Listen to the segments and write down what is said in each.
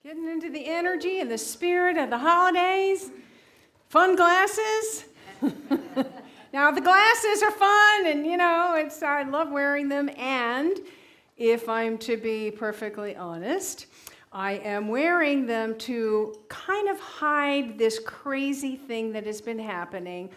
Getting into the energy and the spirit of the holidays. Fun glasses. Now, the glasses are fun, and, I love wearing them. And if I'm to be perfectly honest, I am wearing them to kind of hide this crazy thing that has been happening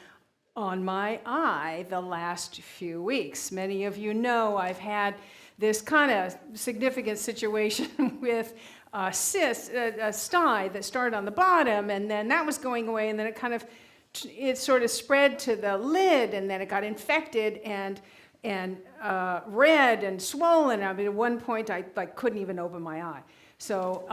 on my eye the last few weeks. Many of you know I've had this kind of significant situation with a sty that started on the bottom, and then that was going away, and then it sort of spread to the lid, and then it got infected and red and swollen. I mean, at one point I couldn't even open my eye. So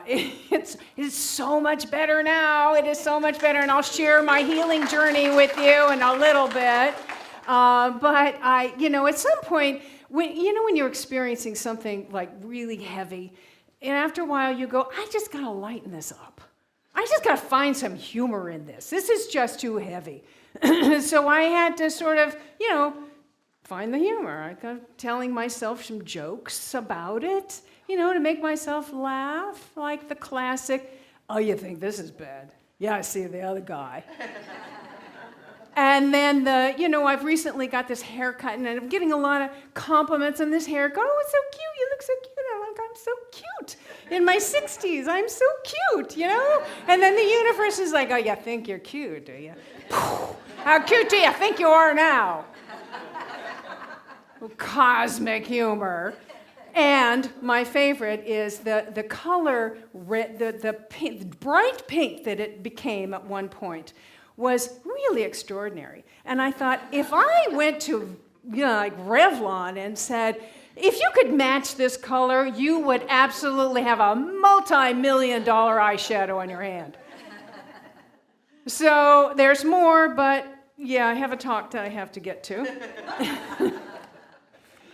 it's so much better now. It is so much better, and I'll share my healing journey with you in a little bit. But at some point, when you're experiencing something like really heavy, and after a while you go, I just gotta lighten this up. I just gotta find some humor in this. This is just too heavy. So I had to sort of, find the humor. I got telling myself some jokes about it, to make myself laugh, like the classic, oh, you think this is bad? Yeah, I see the other guy. And then I've recently got this haircut, and I'm getting a lot of compliments on this haircut. Oh, it's so cute. You look so cute. I'm so cute. In my 60s, I'm so cute, And then the universe is like, oh, you think you're cute, do you? How cute do you think you are now? Cosmic humor. And my favorite is the color, the bright pink that it became at one point was really extraordinary. And I thought, if I went to like Revlon and said, if you could match this color, you would absolutely have a multi-million-dollar eyeshadow on your hand. So there's more, but yeah, I have a talk that I have to get to.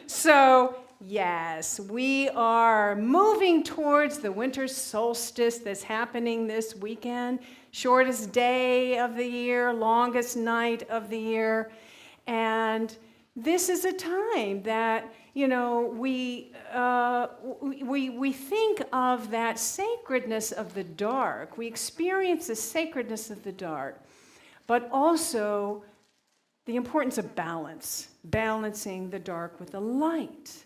So yes, we are moving towards the winter solstice that's happening this weekend. Shortest day of the year, longest night of the year. And this is a time that, we think of that sacredness of the dark. We experience the sacredness of the dark, but also the importance of balance, balancing the dark with the light.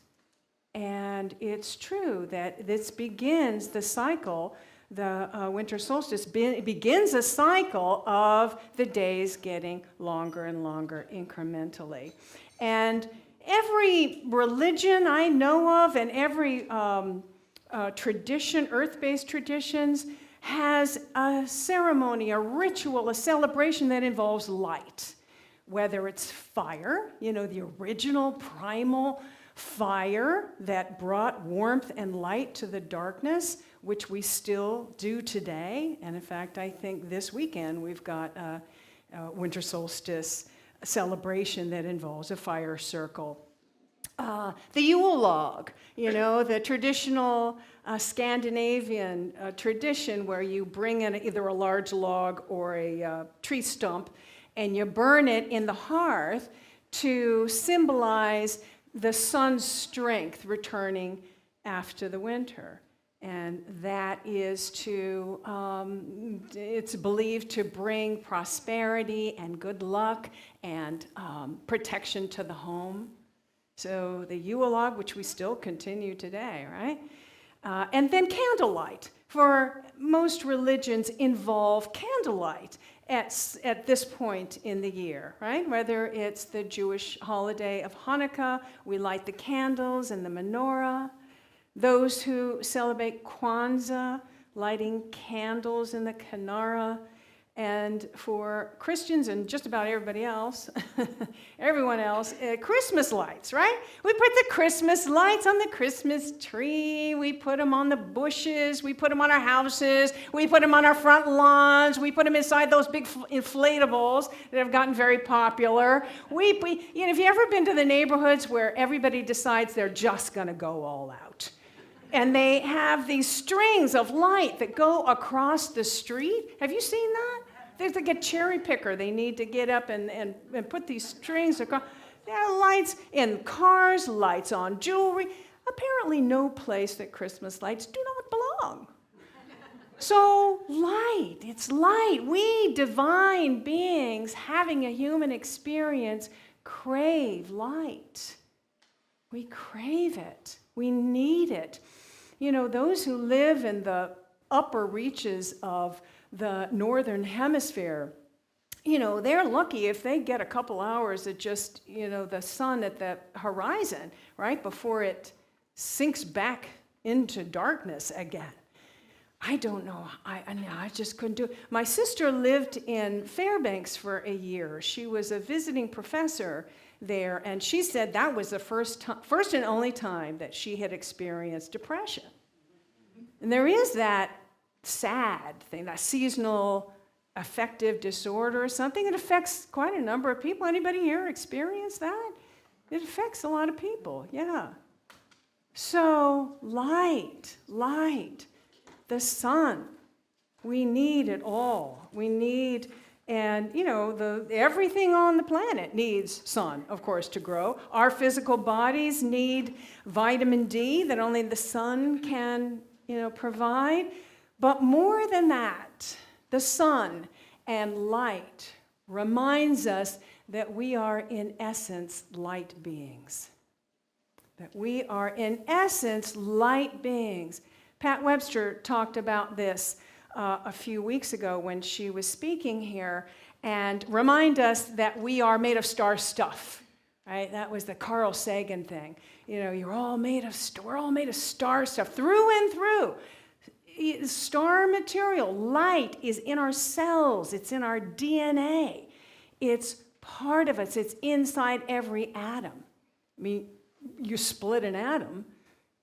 And it's true that this begins the cycle, the winter solstice begins a cycle of the days getting longer and longer incrementally. And every religion I know of and every tradition, earth-based traditions, has a ceremony, a ritual, a celebration that involves light. Whether it's fire, the original primal fire that brought warmth and light to the darkness, which we still do today. And in fact, I think this weekend we've got a winter solstice celebration that involves a fire circle. The Yule log, the traditional Scandinavian tradition where you bring in either a large log or a tree stump and you burn it in the hearth to symbolize the sun's strength returning after the winter. And that is it's believed to bring prosperity and good luck and protection to the home. So the Yule log, which we still continue today, right? And then candlelight. For most religions involve candlelight at this point in the year, right? Whether it's the Jewish holiday of Hanukkah, we light the candles and the menorah. Those who celebrate Kwanzaa, lighting candles in the Kinara. And for Christians and just about everybody else, everyone else, Christmas lights, right? We put the Christmas lights on the Christmas tree. We put them on the bushes. We put them on our houses. We put them on our front lawns. We put them inside those big inflatables that have gotten very popular. Have you ever been to the neighborhoods where everybody decides they're just going to go all out? And they have these strings of light that go across the street. Have you seen that? There's like a cherry picker. They need to get up and put these strings across. There are lights in cars, lights on jewelry. Apparently no place that Christmas lights do not belong. So light, it's light. We divine beings having a human experience crave light. We crave it. We need it. You know, those who live in the upper reaches of the northern hemisphere, you know, they're lucky if they get a couple hours of just, you know, the sun at the horizon, right, before it sinks back into darkness again. I don't know. I just couldn't do it. My sister lived in Fairbanks for a year. She was a visiting professor there, and she said that was the first and only time that she had experienced depression. And there is that sad thing, that seasonal affective disorder or something. It affects quite a number of people. Anybody here experience that? It affects a lot of people, yeah. So light, the sun, we need it all. We need, and you know, everything on the planet needs sun, of course, to grow. Our physical bodies need vitamin D that only the sun can, you know, provide. But more than that, the sun and light reminds us that we are in essence light beings. That we are in essence light beings. Pat Webster talked about this a few weeks ago when she was speaking here, and remind us that we are made of star stuff, right? That was the Carl Sagan thing. You know, we're all made of star stuff through and through. Star material, light is in our cells, it's in our DNA. It's part of us, it's inside every atom. I mean, you split an atom,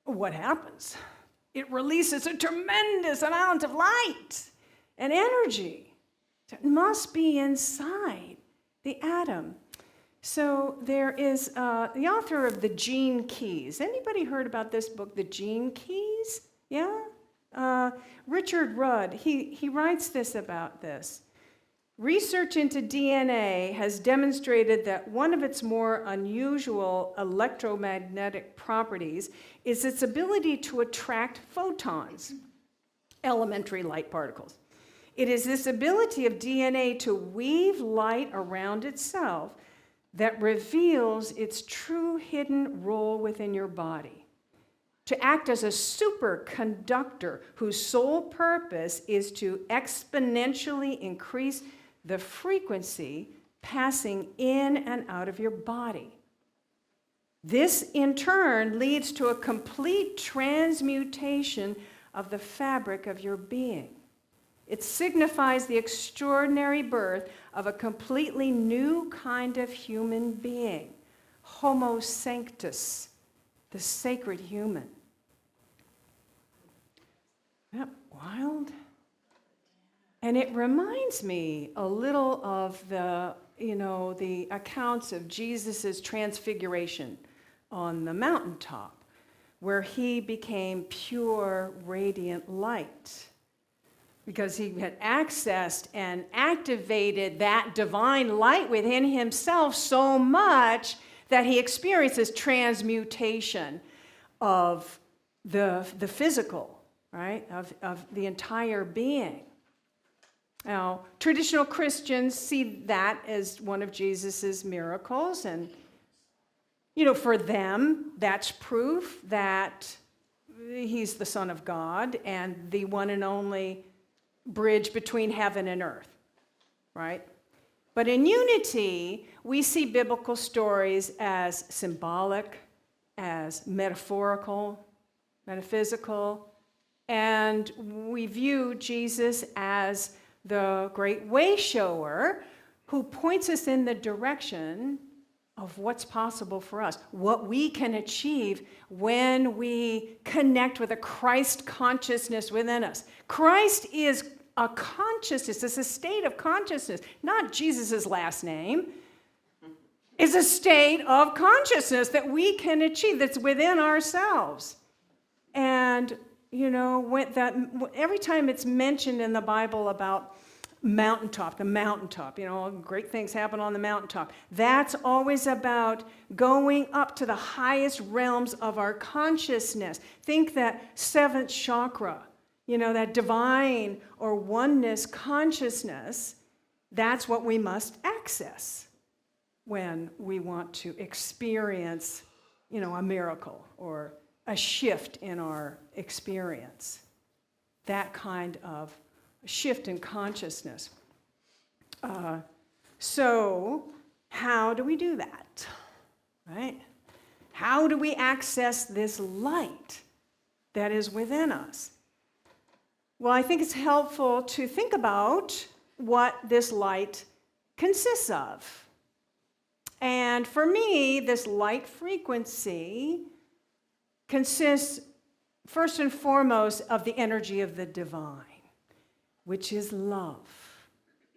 what happens? It releases a tremendous amount of light and energy. It must be inside the atom. So there is the author of The Gene Keys. Anybody heard about this book, The Gene Keys? Yeah? Richard Rudd, he writes this about this. Research into DNA has demonstrated that one of its more unusual electromagnetic properties is its ability to attract photons, elementary light particles. It is this ability of DNA to weave light around itself that reveals its true hidden role within your body. To act as a superconductor whose sole purpose is to exponentially increase the frequency passing in and out of your body. This, in turn, leads to a complete transmutation of the fabric of your being. It signifies the extraordinary birth of a completely new kind of human being, Homo sanctus, the sacred human. Isn't that wild? And it reminds me a little of the accounts of Jesus' transfiguration on the mountaintop, where he became pure, radiant light, because he had accessed and activated that divine light within himself so much that he experiences transmutation of the physical, right, of the entire being. Now, traditional Christians see that as one of Jesus's miracles, and you know, for them, that's proof that he's the Son of God and the one and only bridge between heaven and earth, right? But in unity, we see biblical stories as symbolic, as metaphorical, metaphysical, and we view Jesus as the great way shower who points us in the direction of what's possible for us, what we can achieve when we connect with a Christ consciousness within us. Christ is a consciousness, it's a state of consciousness, not Jesus' last name. It's a state of consciousness that we can achieve, that's within ourselves. And, you know, every time it's mentioned in the Bible about the mountaintop, you know, great things happen on the mountaintop. That's always about going up to the highest realms of our consciousness. Think that seventh chakra, that divine or oneness consciousness, that's what we must access when we want to experience, a miracle or a shift in our experience. That kind of shift in consciousness. So how do we do that, right? How do we access this light that is within us? Well, I think it's helpful to think about what this light consists of. And for me, this light frequency consists first and foremost of the energy of the divine, which is love.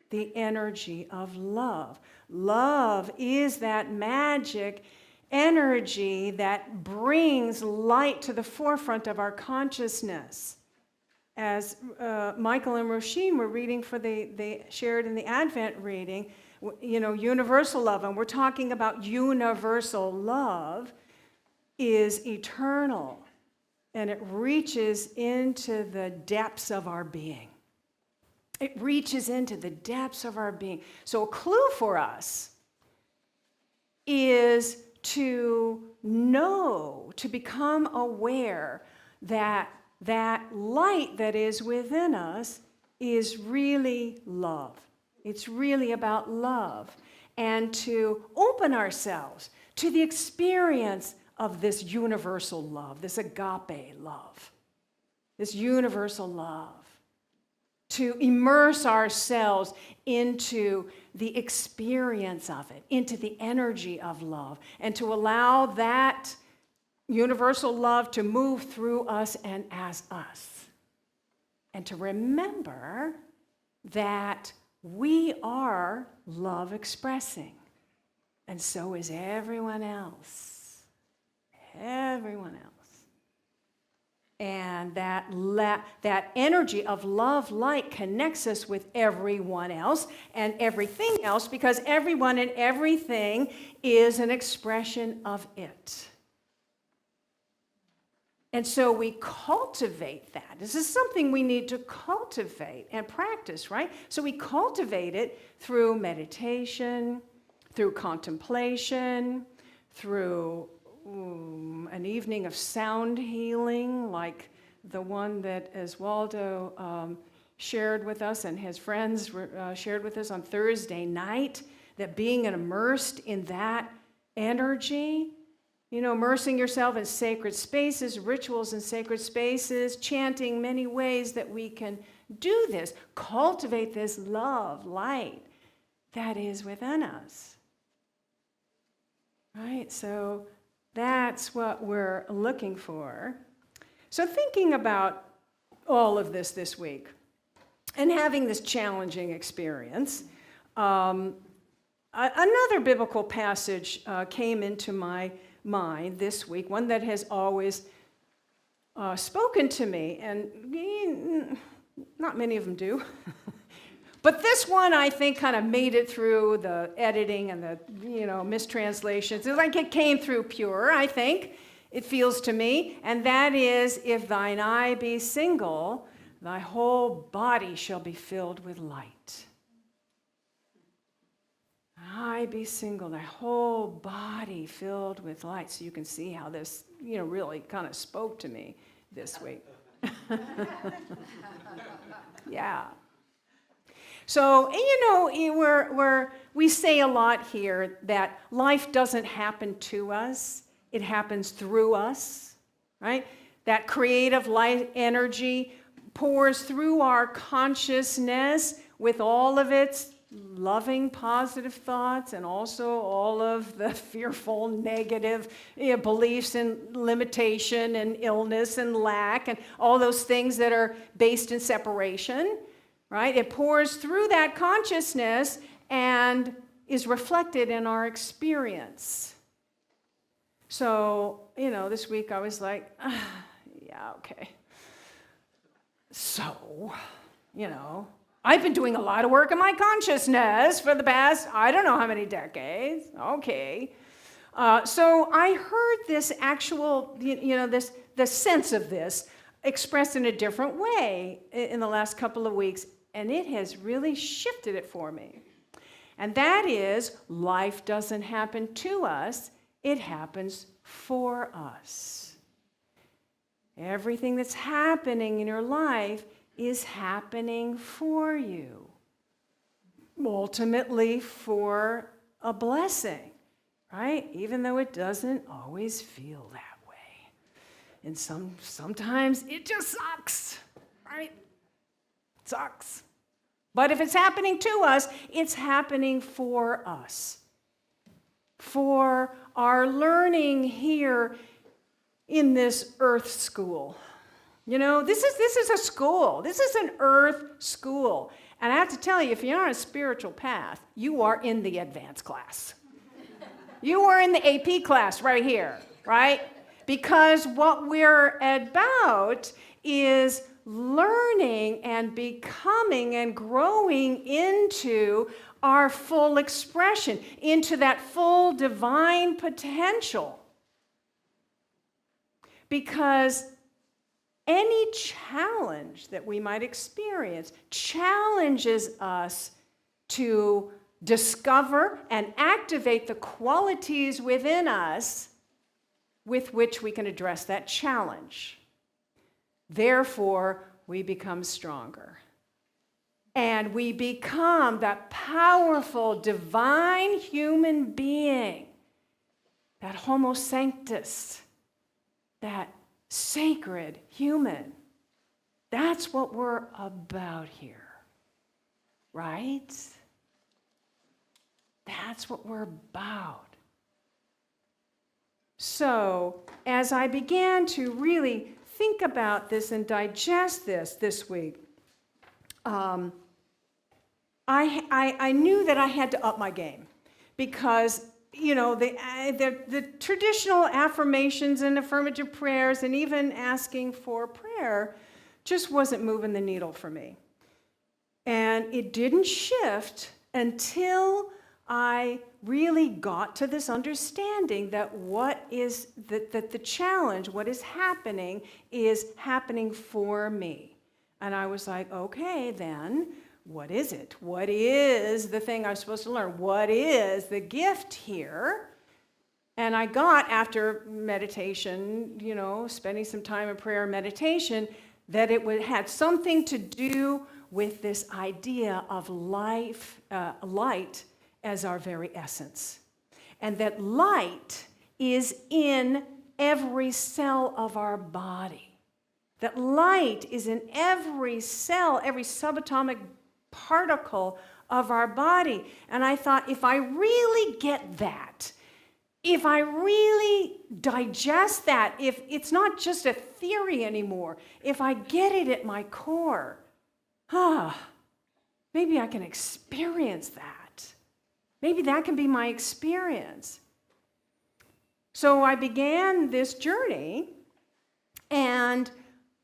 The energy of love. Love is that magic energy that brings light to the forefront of our consciousness. As Michael and Roisin were reading they shared in the Advent reading, universal love, and we're talking about universal love is eternal, and it reaches into the depths of our being. It reaches into the depths of our being. So a clue for us is to know, to become aware that light that is within us is really love. It's really about love. And to open ourselves to the experience of this universal love, this agape love, this universal love. To immerse ourselves into the experience of it, into the energy of love, and to allow that universal love to move through us and as us. And to remember that we are love expressing, and so is everyone else. Everyone else. And that energy of love light connects us with everyone else and everything else, because everyone and everything is an expression of it. And so we cultivate that. This is something we need to cultivate and practice, right? So we cultivate it through meditation, through contemplation, through an evening of sound healing, like the one that Oswaldo shared with us and his friends shared with us on Thursday night, that being immersed in that energy, immersing yourself in sacred spaces, rituals in sacred spaces, chanting many ways that we can do this, cultivate this love, light that is within us. Right? So that's what we're looking for. So thinking about all of this week and having this challenging experience, another biblical passage came into my mind this week, one that has always spoken to me, and not many of them do. But this one, I think, kind of made it through the editing and the, mistranslations. It's like it came through pure, I think. It feels to me. And that is, if thine eye be single, thy whole body shall be filled with light. Eye be single, thy whole body filled with light. So you can see how this, really kind of spoke to me this week. Yeah. So, we say a lot here that life doesn't happen to us, it happens through us, right? That creative light energy pours through our consciousness with all of its loving, positive thoughts, and also all of the fearful, negative beliefs and limitation and illness and lack and all those things that are based in separation. Right? It pours through that consciousness and is reflected in our experience. So, this week I was like, yeah, okay. So, I've been doing a lot of work in my consciousness for the past, I don't know how many decades. Okay. So I heard this actual, the sense of this expressed in a different way in the last couple of weeks, and it has really shifted it for me. And that is, life doesn't happen to us, it happens for us. Everything that's happening in your life is happening for you, ultimately for a blessing, right? Even though it doesn't always feel that way. And sometimes it just sucks, right? It sucks. But if it's happening to us, it's happening for us. For our learning here in this earth school. You know, this is a school. This is an earth school. And I have to tell you, if you're on a spiritual path, you are in the advanced class. You are in the AP class right here, right? Because what we're about is learning and becoming and growing into our full expression, into that full divine potential. Because any challenge that we might experience challenges us to discover and activate the qualities within us with which we can address that challenge. Therefore, we become stronger. And we become that powerful, divine human being, that Homo sanctus, that sacred human. That's what we're about here, right? That's what we're about. So, as I began to really think about this and digest this week, I knew that I had to up my game because, you know, the traditional affirmations and affirmative prayers and even asking for prayer just wasn't moving the needle for me. And it didn't shift until I really got to this understanding that that the challenge, what is happening for me. And I was like, okay, then, what is it? What is the thing I'm supposed to learn? What is the gift here? And I got, after meditation, you know, spending some time in prayer and meditation, that it had something to do with this idea of life, light as our very essence. And that light is in every cell of our body. That light is in every cell, every subatomic particle of our body. And I thought, if I really get that, if I really digest that, if it's not just a theory anymore, if I get it at my core, maybe I can experience that. Maybe that can be my experience. So I began this journey, and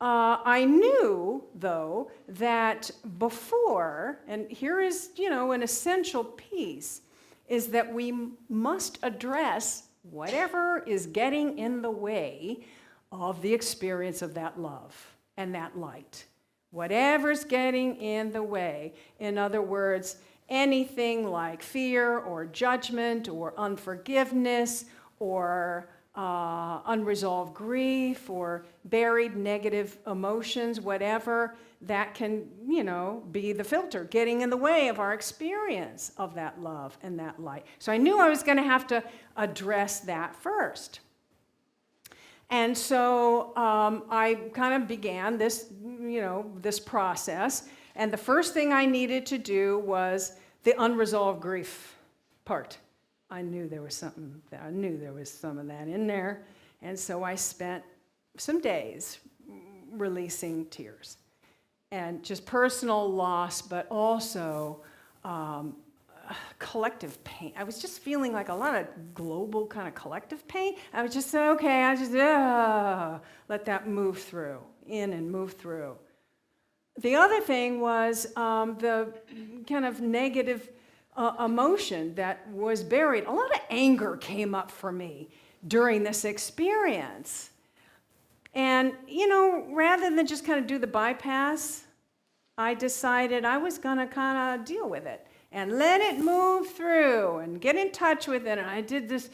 I knew, though, that before, and here is, you know, an essential piece, is that we must address whatever is getting in the way of the experience of that love and that light. Whatever's getting in the way. In other words, anything like fear or judgment or unforgiveness or unresolved grief or buried negative emotions, whatever, that can, you know, be the filter getting in the way of our experience of that love and that light. So I knew I was going to have to address that first. And so I kind of began this, you know, this process. And the first thing I needed to do was the unresolved grief part. I knew there was some of that in there. And so I spent some days releasing tears. And just personal loss, but also collective pain. I was just feeling like a lot of global kind of collective pain. I was just, okay, I just let that move through, in and move through. The other thing was the kind of negative emotion that was buried. A lot of anger came up for me during this experience. And, rather than just kind of do the bypass, I decided I was going to kind of deal with it and let it move through and get in touch with it. And I did this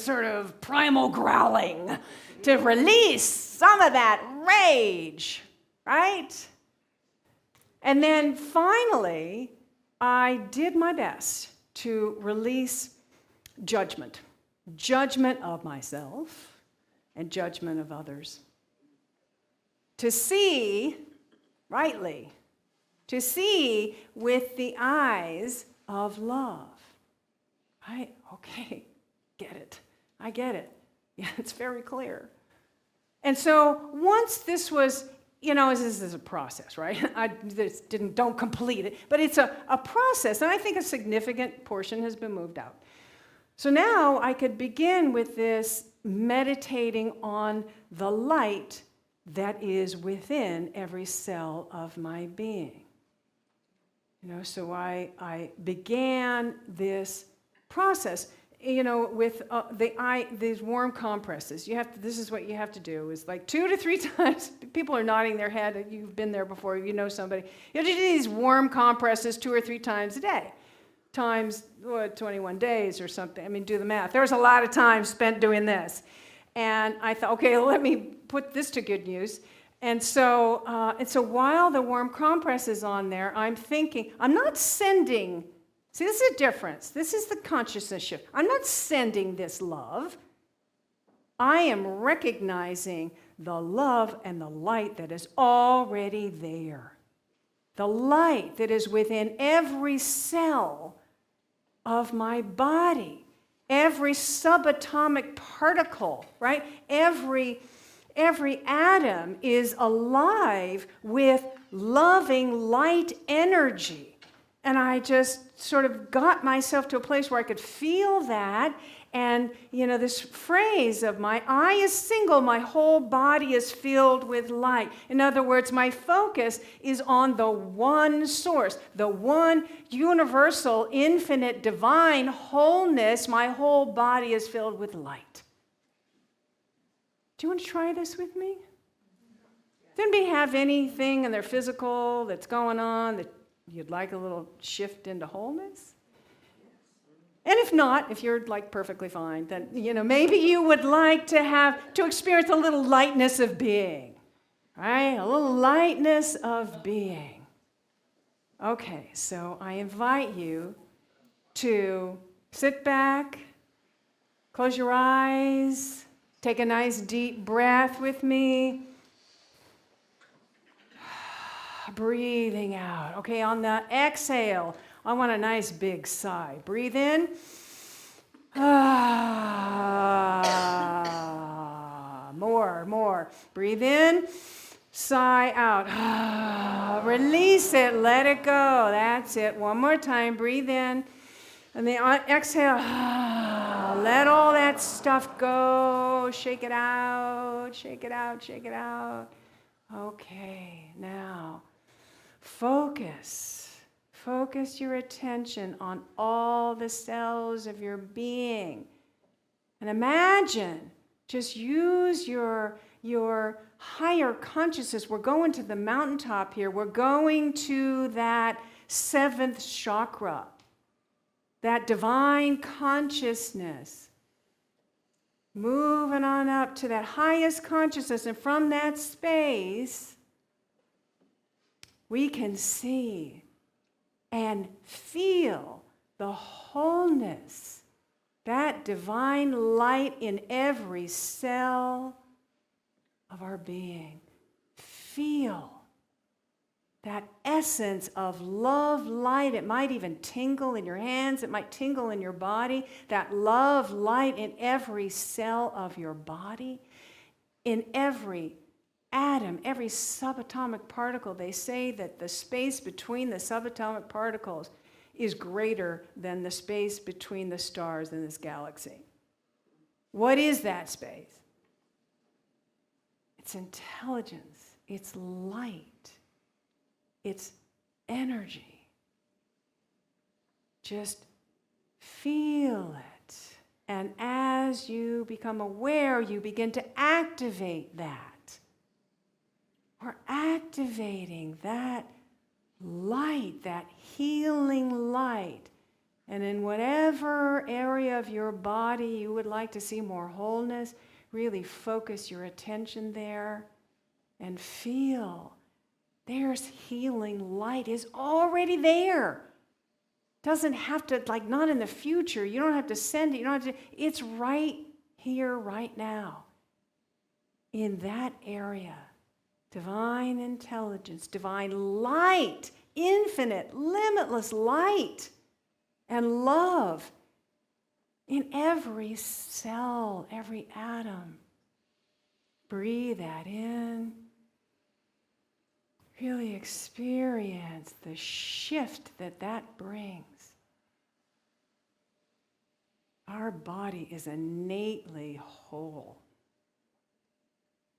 sort of primal growling to release some of that rage, right? And then finally, I did my best to release judgment of myself and judgment of others. To see rightly, to see with the eyes of love. Right? Okay, get it. I get it. Yeah, it's very clear. And so once this was, this is a process, right? Don't complete it, but it's a process, and I think a significant portion has been moved out. So now I could begin with this meditating on the light that is within every cell of my being. So I began this process, with these warm compresses. This is what you have to do, is like 2 to 3 times. People are nodding their head. You've been there before. You know somebody. You have to do these warm compresses 2 or 3 times a day, times 21 days or something. Do the math. There was a lot of time spent doing this. And I thought, okay, let me put this to good use. And so while the warm compress is on there, I'm thinking, I'm not sending, see, this is a difference. This is the consciousness shift. I'm not sending this love. I am recognizing the love and the light that is already there. The light that is within every cell of my body. Every subatomic particle, right? Every atom is alive with loving light energy. And I just sort of got myself to a place where I could feel that. And, this phrase of my eye is single, my whole body is filled with light. In other words, my focus is on the one source, the one universal, infinite, divine wholeness. My whole body is filled with light. Do you want to try this with me? Does anybody have anything in their physical that's going on that you'd like a little shift into wholeness? And if not, if you're perfectly fine, then, maybe you would like to experience a little lightness of being, right? A little lightness of being. Okay, so I invite you to sit back, close your eyes, take a nice deep breath with me. Breathing out. Okay, on the exhale, I want a nice big sigh. Breathe in. More. Breathe in. Sigh out. Release it. Let it go. That's it. One more time. Breathe in. And then exhale. Let all that stuff go. Shake it out. Shake it out. Shake it out. Okay, now focus your attention on all the cells of your being. And imagine, just use your higher consciousness. We're going to the mountaintop here. We're going to that 7th chakra, that divine consciousness. Moving on up to that highest consciousness. And from that space, we can see and feel the wholeness, that divine light in every cell of our being. Feel that essence of love light. It might even tingle in your hands. It might tingle in your body. That love light in every cell of your body, in every atom, every subatomic particle. They say that the space between the subatomic particles is greater than the space between the stars in this galaxy. What is that space? It's intelligence. It's light. It's energy. Just feel it. And as you become aware, you begin to activate that. We're activating that light, that healing light. And in whatever area of your body you would like to see more wholeness, really focus your attention there and feel there's healing light is already there. Doesn't have to, like, not in the future. You don't have to send it. You don't have to. It's right here, right now. In that area. Divine intelligence, divine light, infinite, limitless light and love in every cell, every atom. Breathe that in. Really experience the shift that brings. Our body is innately whole.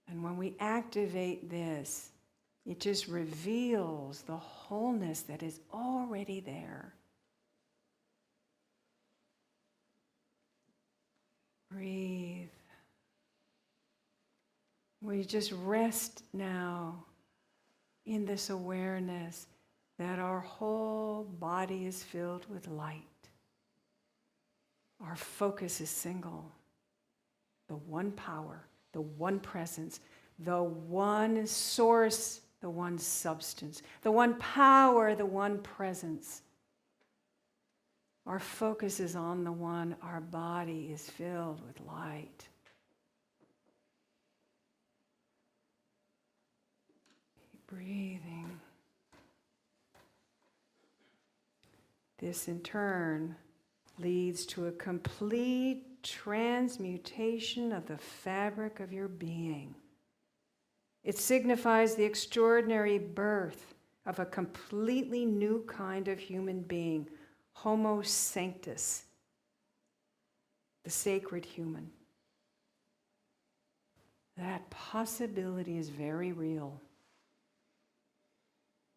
And when we activate this, it just reveals the wholeness that is already there. Breathe. We just rest now in this awareness that our whole body is filled with light. Our focus is single. The one power, the one presence, the one source, the one substance, the one power, the one presence. Our focus is on the one. Our body is filled with light. Keep breathing. This in turn leads to a complete transmutation of the fabric of your being. It signifies the extraordinary birth of a completely new kind of human being, Homo Sanctus, the sacred human. That possibility is very real,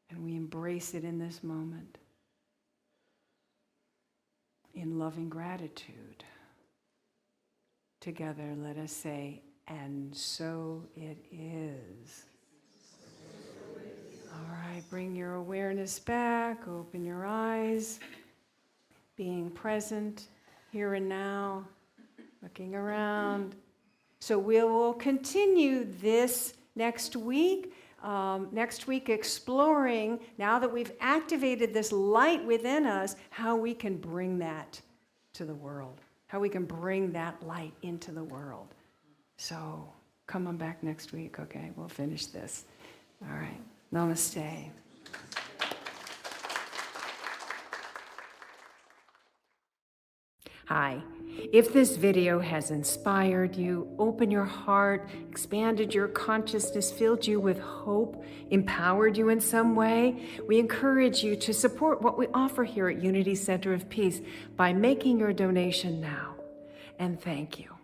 and we embrace it in this moment. In loving gratitude, together let us say, and so it is. All right, bring your awareness back, open your eyes, being present here and now, looking around. So we will continue this next week. Exploring, now that we've activated this light within us, how we can bring that to the world, how we can bring that light into the world. So come on back next week, okay? We'll finish this. All right. Namaste. Hi. If this video has inspired you, opened your heart, expanded your consciousness, filled you with hope, empowered you in some way, we encourage you to support what we offer here at Unity Center of Peace by making your donation now. And thank you.